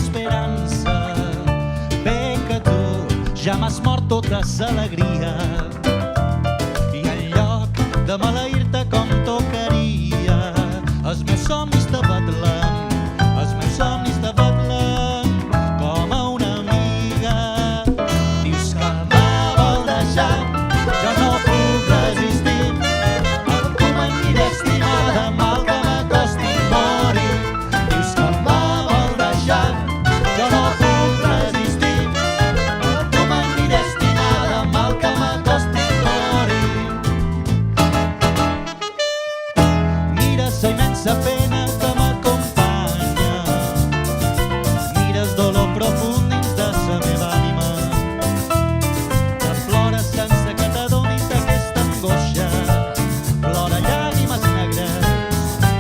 esperança. Bé que tu ja m'has mort tota l'alegria i en lloc de maleir-te com tocaria, els meus somnis de Betlem, els meus somnis de Betlem, com a una amiga. Dius que me vol deixar, jo no puc resistir, em començaré estimada, mal que m'acosti morir. Dius que me vol deixar, jo no puc resistir, em començaré estimada, mal que m'acosti morir. Mires la immensa pena que m'acompanya, mires dolor profund dins de la meva ànima, que plora sense que t'adonis d'aquesta angoixa. Plora llàgrimes negres,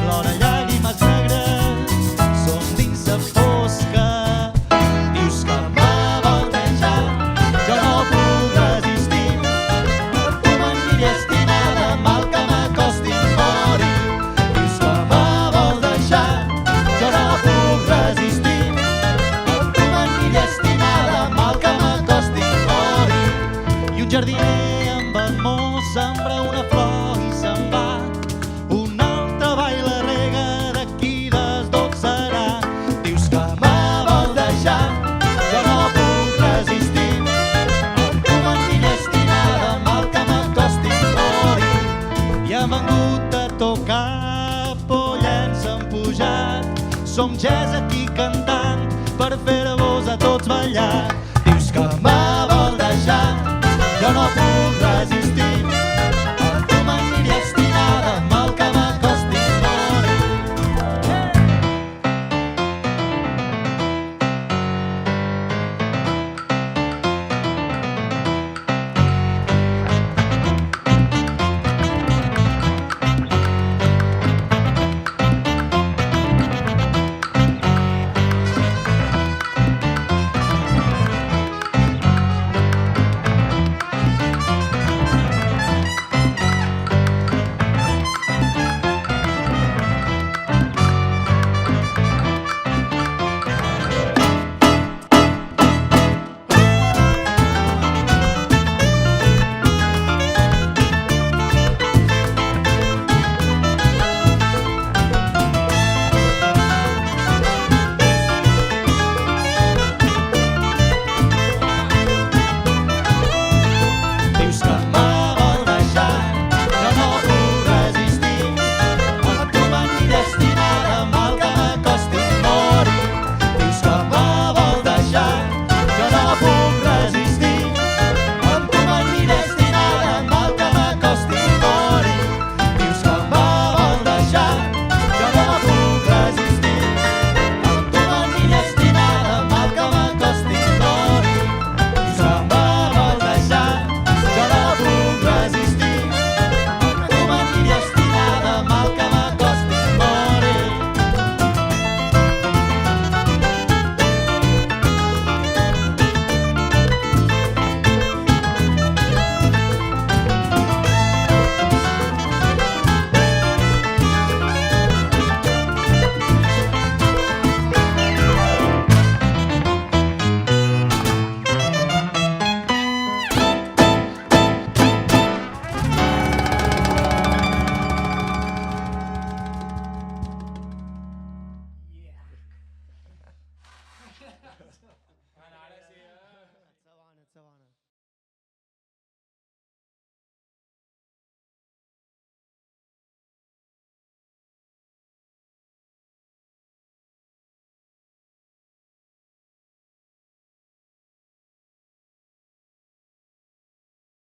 plora llàgrimes negres, som dins la fosca. Dius que me vol deixar, jo no puc resistir, em començaré estimada, mal que m'acosti morir. Dius que me vol deixar, jo no puc resistir, em començaré estimada, mal que m'acosti morir. I un jardiner amb amor sembra una flor i se'n va, un altre baila rega d'aquí dels dos serà. Dius que me vol deixar, jo no puc resistir, em començaré estimada, mal que m'acosti morir. I hem vengut a tocar, pollets han pujat, som jazz aquí cantant per fer-vos a tots ballar.